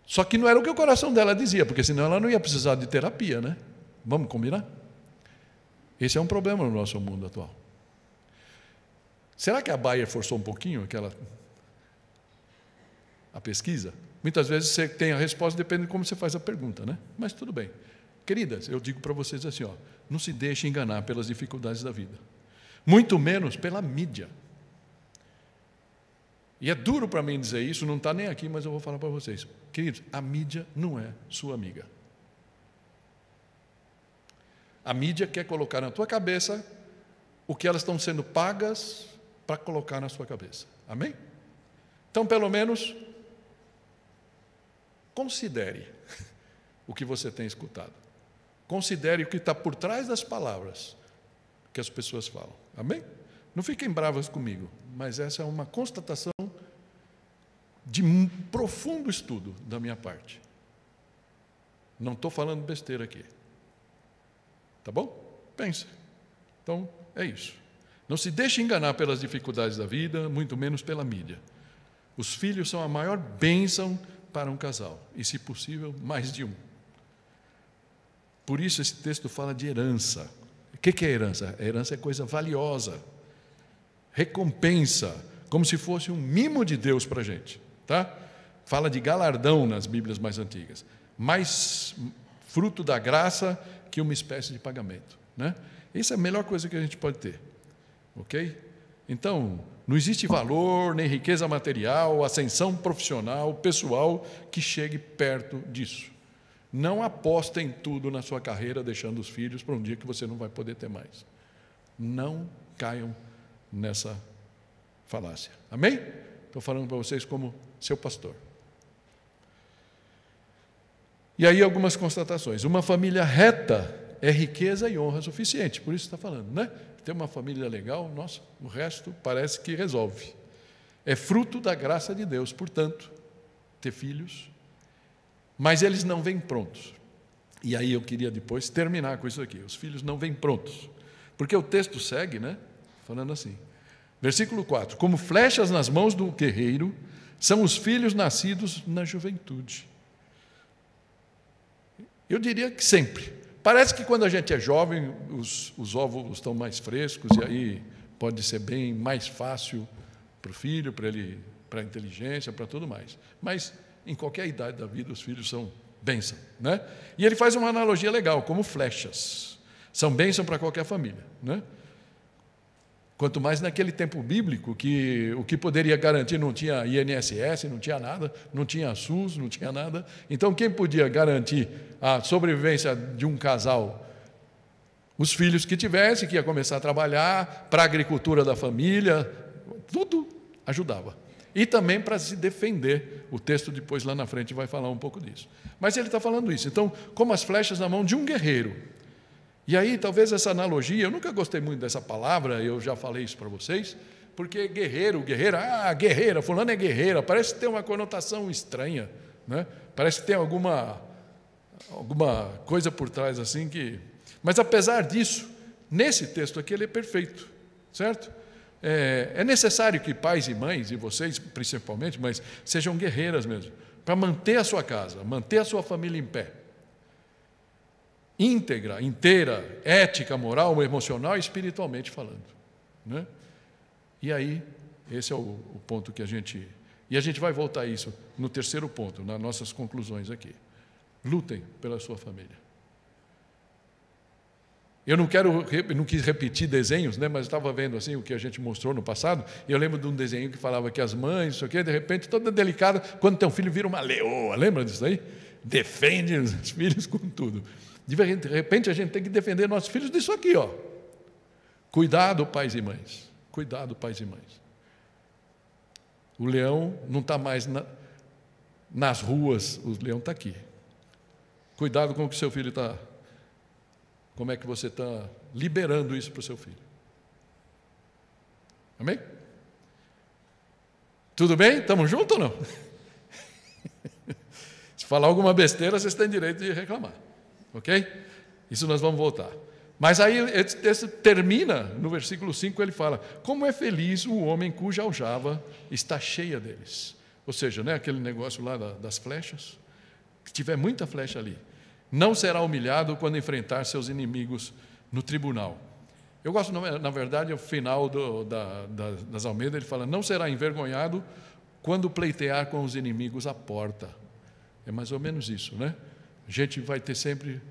Só que não era o que o coração dela dizia, porque senão ela não ia precisar de terapia, né? Vamos combinar? Esse é um problema no nosso mundo atual. Será que a Bayer forçou um pouquinho a pesquisa? Muitas vezes você tem a resposta, depende de como você faz a pergunta, né? Mas tudo bem. Queridas, eu digo para vocês assim, não se deixe enganar pelas dificuldades da vida, muito menos pela mídia. E é duro para mim dizer isso, não está nem aqui, mas eu vou falar para vocês. Queridos, a mídia não é sua amiga. A mídia quer colocar na tua cabeça o que elas estão sendo pagas para colocar na sua cabeça. Amém? Então, pelo menos, considere o que você tem escutado. Considere o que está por trás das palavras que as pessoas falam. Amém? Não fiquem bravas comigo, mas essa é uma constatação de um profundo estudo da minha parte. Não estou falando besteira aqui. Tá bom? Pense. Então, é isso. Não se deixe enganar pelas dificuldades da vida, muito menos pela mídia. Os filhos são a maior bênção para um casal, e, se possível, mais de um. Por isso esse texto fala de herança. O que é herança? A herança é coisa valiosa, recompensa, como se fosse um mimo de Deus para a gente. Tá? Fala de galardão nas Bíblias mais antigas, mais fruto da graça que uma espécie de pagamento, né? Isso é a melhor coisa que a gente pode ter, ok? Então, não existe valor, nem riqueza material, ascensão profissional, pessoal, que chegue perto disso. Não aposta em tudo na sua carreira, deixando os filhos para um dia que você não vai poder ter mais. Não caiam nessa falácia. Amém? Estou falando para vocês como seu pastor. E aí algumas constatações. Uma família reta é riqueza e honra suficiente. Por isso está falando, né? Ter uma família legal, nossa, o resto parece que resolve. É fruto da graça de Deus, portanto, ter filhos, mas eles não vêm prontos. E aí eu queria depois terminar com isso aqui. Os filhos não vêm prontos. Porque o texto segue, né? Falando assim. Versículo 4. Como flechas nas mãos do guerreiro, são os filhos nascidos na juventude. Eu diria que sempre. Parece que quando a gente é jovem, os óvulos estão mais frescos, e aí pode ser bem mais fácil para o filho, para a inteligência, para tudo mais. Mas em qualquer idade da vida, os filhos são bênção, né? E ele faz uma analogia legal, como flechas. São bênção para qualquer família, né? Quanto mais naquele tempo bíblico, que o que poderia garantir não tinha INSS, não tinha nada, não tinha SUS, não tinha nada. Então, quem podia garantir a sobrevivência de um casal? Os filhos que tivessem, que ia começar a trabalhar, para a agricultura da família, tudo ajudava. E também para se defender. O texto depois lá na frente vai falar um pouco disso. Mas ele está falando isso. Então, como as flechas na mão de um guerreiro. E aí, talvez essa analogia, eu nunca gostei muito dessa palavra, eu já falei isso para vocês, porque guerreira, fulano é guerreira, parece que tem uma conotação estranha, né? Parece que tem alguma coisa por trás assim que... Mas apesar disso, nesse texto aqui ele é perfeito, certo? É necessário que pais e mães, e vocês principalmente, mas sejam guerreiras mesmo, para manter a sua casa, manter a sua família em pé. Íntegra, inteira, ética, moral, emocional e espiritualmente falando, né? E aí, esse é o ponto que a gente... E a gente vai voltar a isso no terceiro ponto, nas nossas conclusões aqui. Lutem pela sua família. Eu não quis repetir desenhos, né, mas estava vendo assim, o que a gente mostrou no passado, e eu lembro de um desenho que falava que as mães, isso aqui, de repente, toda delicada, quando tem um filho, vira uma leoa, lembra disso aí? Defende os filhos com tudo. De repente, a gente tem que defender nossos filhos disso aqui, ó. Cuidado, pais e mães. Cuidado, pais e mães. O leão não está mais nas ruas, o leão está aqui. Cuidado com o que seu filho está... Como é que você está liberando isso para o seu filho. Amém? Tudo bem? Estamos juntos ou não? Se falar alguma besteira, vocês têm direito de reclamar. Ok? Isso nós vamos voltar. Mas aí esse termina, no versículo 5, ele fala: como é feliz o homem cuja aljava está cheia deles. Ou seja, né, aquele negócio lá das flechas, que tiver muita flecha ali, não será humilhado quando enfrentar seus inimigos no tribunal. Eu gosto, na verdade, o final das Almeidas, ele fala: não será envergonhado quando pleitear com os inimigos à porta. É mais ou menos isso, né? A gente vai ter sempre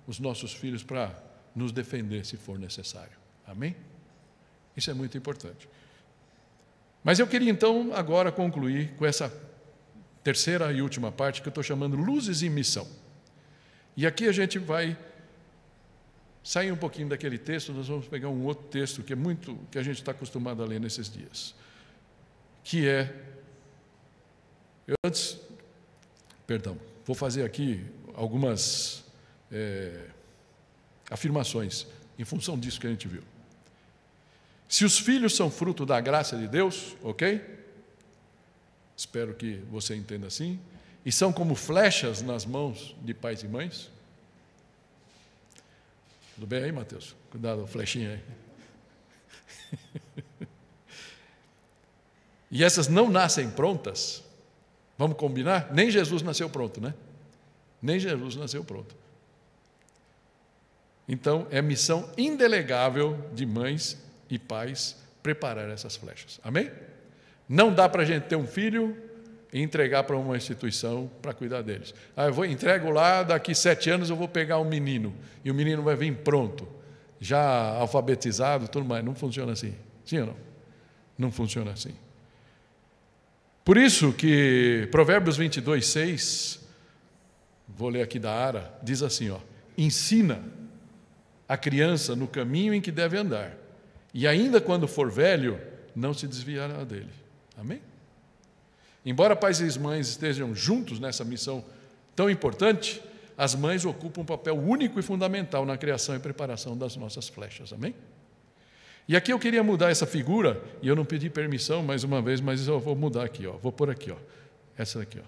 os nossos filhos para nos defender se for necessário. Amém? Isso é muito importante. Mas eu queria então agora concluir com essa terceira e última parte que eu estou chamando luzes em missão. E aqui a gente vai sair um pouquinho daquele texto, nós vamos pegar um outro texto que a gente está acostumado a ler nesses dias, que é, vou fazer aqui algumas afirmações em função disso que a gente viu. Se os filhos são fruto da graça de Deus, ok? Espero que você entenda assim. E são como flechas nas mãos de pais e mães. Tudo bem aí, Mateus? Cuidado, flechinha aí. E essas não nascem prontas. Vamos combinar? Nem Jesus nasceu pronto, né? Nem Jesus nasceu pronto. Então, é missão indelegável de mães e pais preparar essas flechas. Amém? Não dá para a gente ter um filho e entregar para uma instituição para cuidar deles. Eu entrego lá, daqui 7 anos eu vou pegar um menino, e o menino vai vir pronto, já alfabetizado, tudo mais. Não funciona assim. Sim ou não? Não funciona assim. Por isso que Provérbios 22:6, vou ler aqui da Ara, diz assim, ensina a criança no caminho em que deve andar, e ainda quando for velho, não se desviará dele. Amém? Embora pais e mães estejam juntos nessa missão tão importante, as mães ocupam um papel único e fundamental na criação e preparação das nossas flechas. Amém? E aqui eu queria mudar essa figura, e eu não pedi permissão mais uma vez, mas eu vou mudar aqui, vou pôr aqui, essa daqui.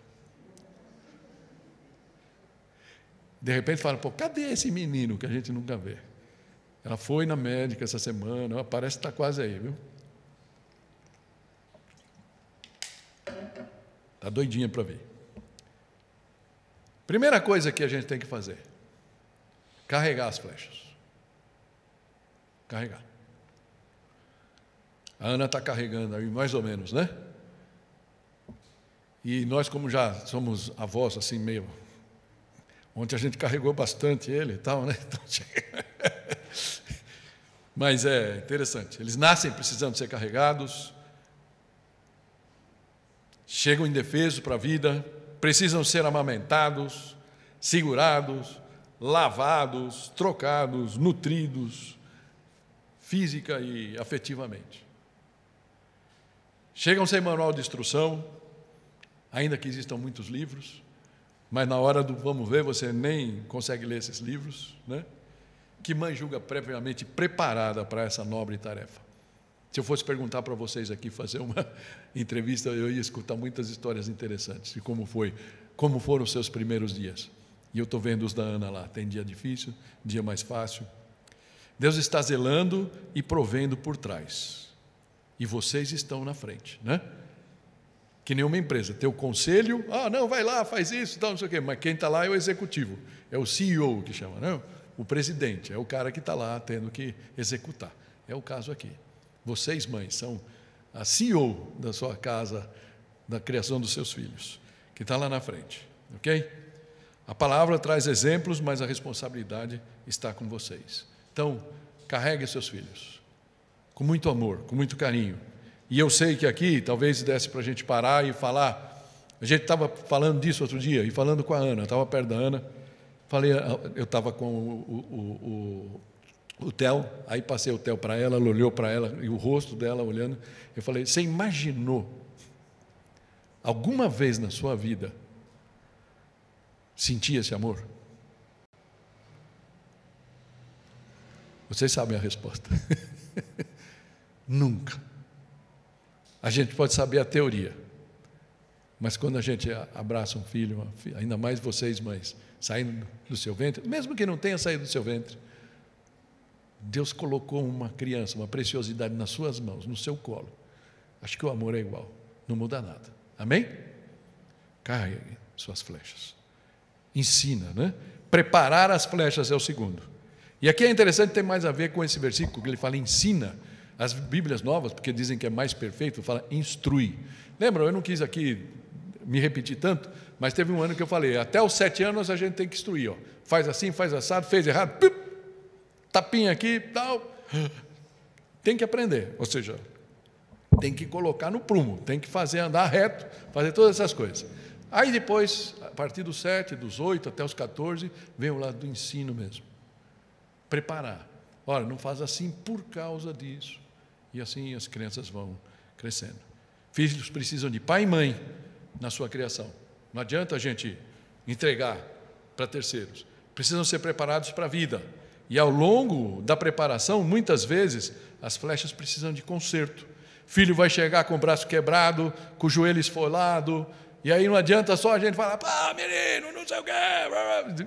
De repente fala: pô, cadê esse menino que a gente nunca vê? Ela foi na médica essa semana, parece que está quase aí, viu? Está doidinha para vir. Primeira coisa que a gente tem que fazer: carregar as flechas. Carregar. A Ana está carregando aí, mais ou menos, né? E nós, como já somos avós, assim, meio... Ontem a gente carregou bastante ele e tal, né? Então, mas é interessante. Eles nascem precisando ser carregados, chegam indefesos para a vida, precisam ser amamentados, segurados, lavados, trocados, nutridos, física e afetivamente. Chegam sem manual de instrução, ainda que existam muitos livros, mas na hora do vamos ver, você nem consegue ler esses livros, né? Que mãe julga previamente preparada para essa nobre tarefa? Se eu fosse perguntar para vocês aqui, fazer uma entrevista, eu ia escutar muitas histórias interessantes de como foram os seus primeiros dias. E eu estou vendo os da Ana lá, tem dia difícil, dia mais fácil. Deus está zelando e provendo por trás, e vocês estão na frente, né? Que nenhuma empresa, tem o conselho, não, vai lá, faz isso, não sei o quê, mas quem está lá é o executivo, é o CEO que chama, não? O presidente, é o cara que está lá tendo que executar. É o caso aqui. Vocês, mães, são a CEO da sua casa, da criação dos seus filhos, que está lá na frente, ok? A palavra traz exemplos, mas a responsabilidade está com vocês. Então, carregue seus filhos, com muito amor, com muito carinho. E eu sei que aqui, talvez desse para a gente parar e falar, a gente estava falando disso outro dia, e falando com a Ana, eu estava perto da Ana, eu estava com o Theo, aí passei o Theo para ela olhou para ela, e o rosto dela olhando, eu falei: você imaginou, alguma vez na sua vida, sentir esse amor? Vocês sabem a resposta. Nunca. A gente pode saber a teoria, Mas quando a gente abraça um filho, uma filha, ainda mais vocês, mães, saindo do seu ventre, mesmo que não tenha saído do seu ventre, Deus colocou uma criança, uma preciosidade nas suas mãos, no seu colo. Acho que o amor é igual, não muda nada. Amém? Carregue suas flechas. Ensina, né? Preparar as flechas é o segundo. E aqui é interessante, tem mais a ver com esse versículo, que ele fala ensina. As Bíblias novas, porque dizem que é mais perfeito, fala instrui. Lembram, eu não quis aqui me repetir tanto, mas teve um ano que eu falei, até os 7 anos a gente tem que instruir, ó. Faz assim, faz assado, fez errado, pip, tapinha aqui, tal. Tem que aprender, ou seja, tem que colocar no prumo, tem que fazer andar reto, fazer todas essas coisas. Aí depois, a partir dos 7, dos 8 até os 14, vem o lado do ensino mesmo. Preparar. Olha, não faz assim por causa disso. E assim as crianças vão crescendo. Filhos precisam de pai e mãe na sua criação. Não adianta a gente entregar para terceiros. Precisam ser preparados para a vida. E ao longo da preparação, muitas vezes, as flechas precisam de conserto. Filho vai chegar com o braço quebrado, com o joelho esfolado, e aí não adianta só a gente falar, menino, não sei o quê.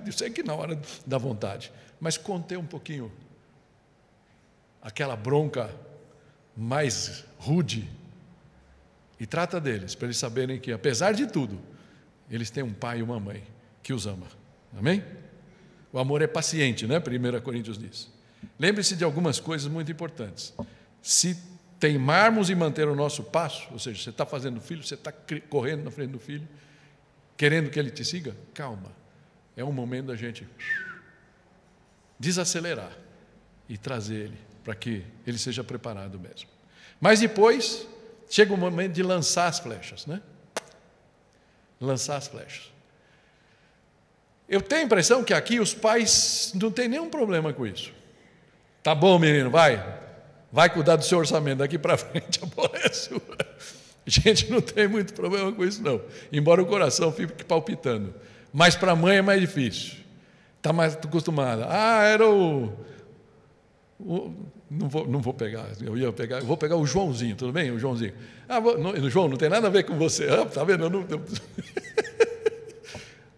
Eu sei que na hora da vontade, mas conter um pouquinho aquela bronca mais rude e trata deles, para eles saberem que, apesar de tudo, eles têm um pai e uma mãe que os ama. Amém? O amor é paciente, né? 1 Coríntios diz. Lembre-se de algumas coisas muito importantes. Se teimarmos em manter o nosso passo, ou seja, você está fazendo filho, você está correndo na frente do filho, querendo que ele te siga, calma. É um momento da gente desacelerar e trazer ele, para que ele seja preparado mesmo. Mas depois, chega o momento de lançar as flechas, né? Lançar as flechas. Eu tenho a impressão que aqui os pais não têm nenhum problema com isso. Tá bom, menino, vai cuidar do seu orçamento, daqui para frente a bola é sua. A gente não tem muito problema com isso, não. Embora o coração fique palpitando. Mas para a mãe é mais difícil. Está mais acostumada. Era não vou pegar, eu vou pegar o Joãozinho, tudo bem? O Joãozinho. João, não tem nada a ver com você. Está vendo?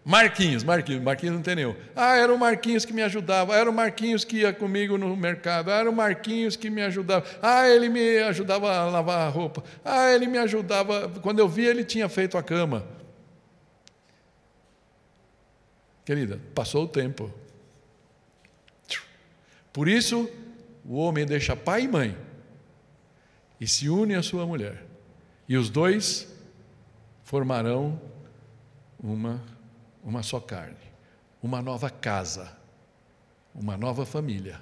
Marquinhos não tem nenhum. Era o Marquinhos que me ajudava, era o Marquinhos que ia comigo no mercado, era o Marquinhos que me ajudava, ele me ajudava a lavar a roupa, ele me ajudava, quando eu vi ele tinha feito a cama. Querida, passou o tempo. Por isso, o homem deixa pai e mãe e se une à sua mulher. E os dois formarão uma só carne, uma nova casa, uma nova família.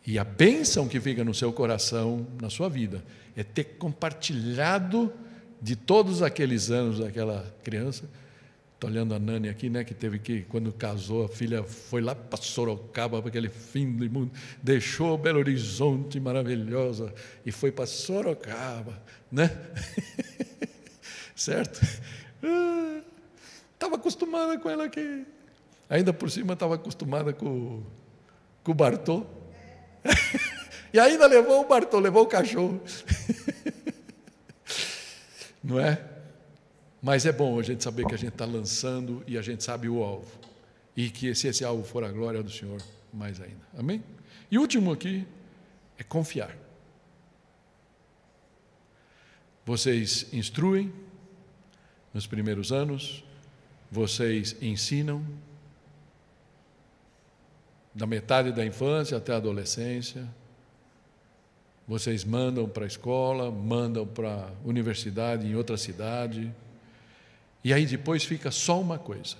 E a bênção que fica no seu coração, na sua vida, é ter compartilhado de todos aqueles anos daquela criança. Estou olhando a Nani aqui, né, que teve que, quando casou, a filha foi lá para Sorocaba, para aquele fim do mundo, deixou Belo Horizonte maravilhosa e foi para Sorocaba, né? Certo? Estava acostumada com ela aqui. Ainda por cima estava acostumada com o Bartô. E ainda levou o Bartô, levou o cachorro. Não é? Mas é bom a gente saber que a gente está lançando e a gente sabe o alvo. E que se esse alvo for a glória do Senhor, mais ainda. Amém? E o último aqui é confiar. Vocês instruem nos primeiros anos, vocês ensinam da metade da infância até a adolescência, vocês mandam para a escola, mandam para a universidade em outra cidade, e aí depois fica só uma coisa: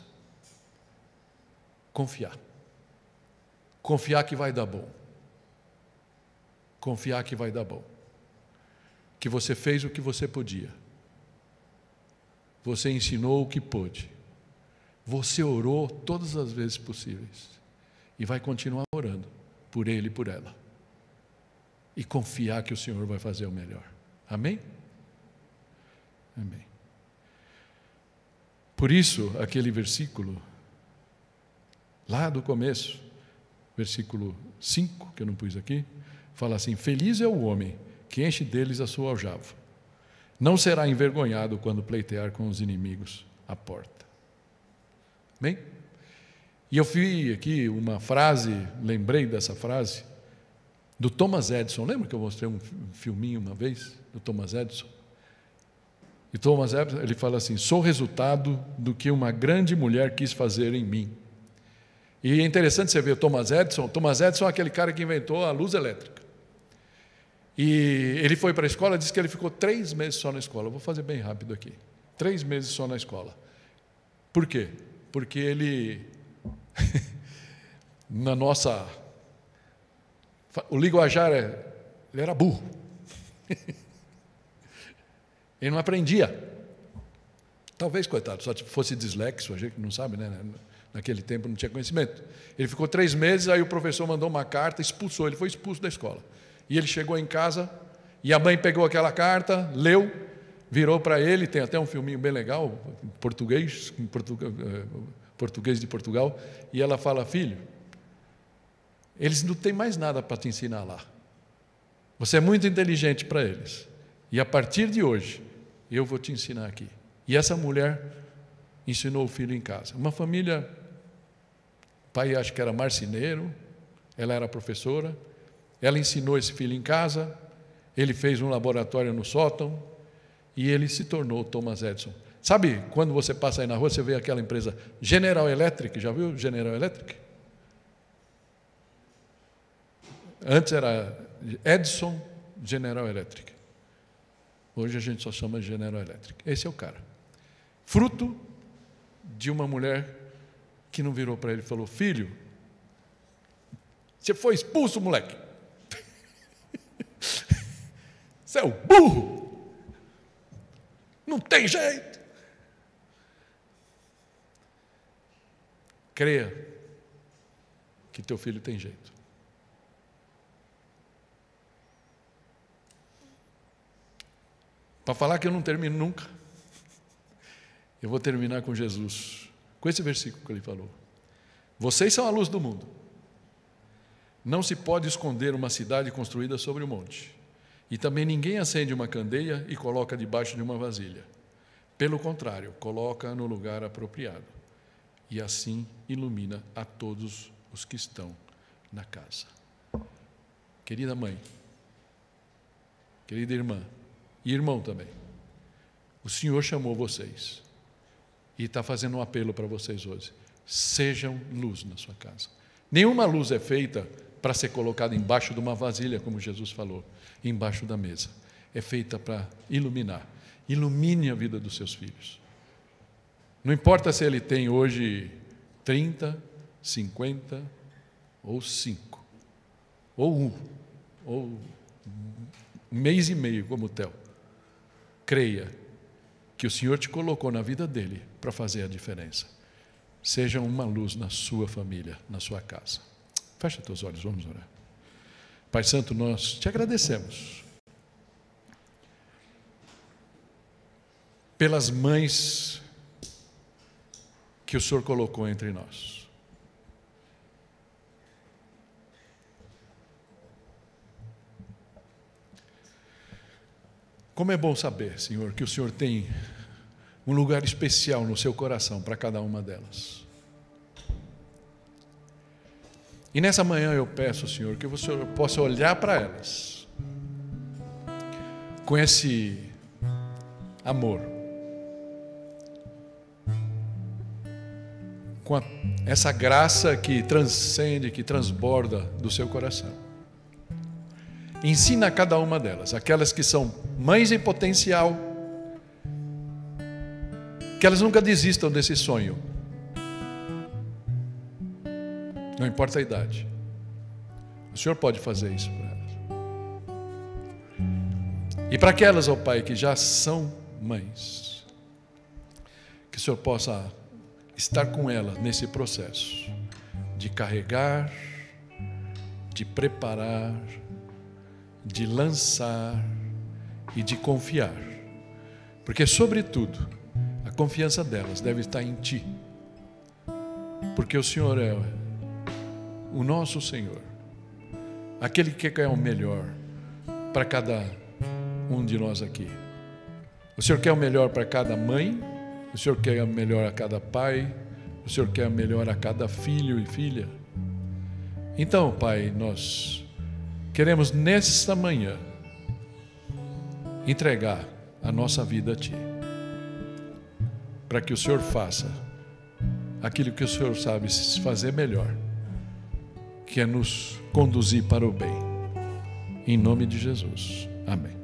confiar. Confiar que vai dar bom. Confiar que vai dar bom. Que você fez o que você podia. Você ensinou o que pôde. Você orou todas as vezes possíveis. E vai continuar orando por ele e por ela. E confiar que o Senhor vai fazer o melhor. Amém? Amém. Por isso, aquele versículo, lá do começo, versículo 5, que eu não pus aqui, fala assim: feliz é o homem que enche deles a sua aljava. não será envergonhado quando pleitear com os inimigos à porta. Amém? E eu vi aqui uma frase, lembrei dessa frase, do Thomas Edison. Lembra que eu mostrei um filminho uma vez, do Thomas Edison? E Thomas Edison, ele fala assim: sou resultado do que uma grande mulher quis fazer em mim. E é interessante você ver o Thomas Edison. Thomas Edison é aquele cara que inventou a luz elétrica. E ele foi para a escola, disse que ele ficou 3 meses só na escola. Eu vou fazer bem rápido aqui. 3 meses só na escola. Por quê? Porque ele, na nossa... O linguajar, ele era burro. Ele não aprendia. Talvez, coitado, só fosse dislexo, a gente não sabe, né? Naquele tempo não tinha conhecimento. Ele ficou 3 meses, aí o professor mandou uma carta, expulsou, ele foi expulso da escola. E ele chegou em casa, e a mãe pegou aquela carta, leu, virou para ele, tem até um filminho bem legal, em português de Portugal, e ela fala: filho, eles não têm mais nada para te ensinar lá. Você é muito inteligente para eles. E a partir de hoje, eu vou te ensinar aqui. E essa mulher ensinou o filho em casa. Uma família, o pai acho que era marceneiro, ela era professora, ela ensinou esse filho em casa, ele fez um laboratório no sótão e ele se tornou Thomas Edison. Sabe, quando você passa aí na rua, você vê aquela empresa General Electric, já viu General Electric? Antes era Edison General Electric. Hoje a gente só chama de General Electric. Esse é o cara. Fruto de uma mulher que não virou para ele e falou: filho, você foi expulso, moleque. Você é o burro. Não tem jeito. Creia que teu filho tem jeito. Para falar que eu não termino nunca, eu vou terminar com Jesus, com esse versículo que ele falou: vocês são a luz do mundo. Não se pode esconder uma cidade construída sobre o monte, e também ninguém acende uma candeia e coloca debaixo de uma vasilha. Pelo contrário, coloca no lugar apropriado, e assim ilumina a todos os que estão na casa. Querida mãe, querida irmã, e irmão também, o Senhor chamou vocês e está fazendo um apelo para vocês hoje: sejam luz na sua casa. Nenhuma luz é feita para ser colocada embaixo de uma vasilha, como Jesus falou, embaixo da mesa. É feita para iluminar. Ilumine a vida dos seus filhos. Não importa se ele tem hoje 30, 50 ou 5, ou 1, ou 1 mês e meio, como o Theo. Creia que o Senhor te colocou na vida dele para fazer a diferença. Seja uma luz na sua família, na sua casa. Fecha teus olhos, vamos orar. Pai Santo, nós te agradecemos pelas mães que o Senhor colocou entre nós. Como é bom saber, Senhor, que o Senhor tem um lugar especial no seu coração para cada uma delas. E nessa manhã eu peço, Senhor, que o Senhor possa olhar para elas com esse amor, com essa graça que transcende, que transborda do seu coração. Ensina a cada uma delas, aquelas que são mães em potencial, que elas nunca desistam desse sonho. Não importa a idade. O Senhor pode fazer isso para elas. E para aquelas, ó Pai, que já são mães, que o Senhor possa estar com elas nesse processo de carregar, de preparar, de lançar e de confiar. Porque, sobretudo, a confiança delas deve estar em Ti. Porque o Senhor é o nosso Senhor, aquele que quer o melhor para cada um de nós aqui. O Senhor quer o melhor para cada mãe, o Senhor quer o melhor a cada pai, o Senhor quer o melhor a cada filho e filha. Então, Pai, nós queremos nesta manhã entregar a nossa vida a Ti, para que o Senhor faça aquilo que o Senhor sabe fazer melhor, que é nos conduzir para o bem. Em nome de Jesus. Amém.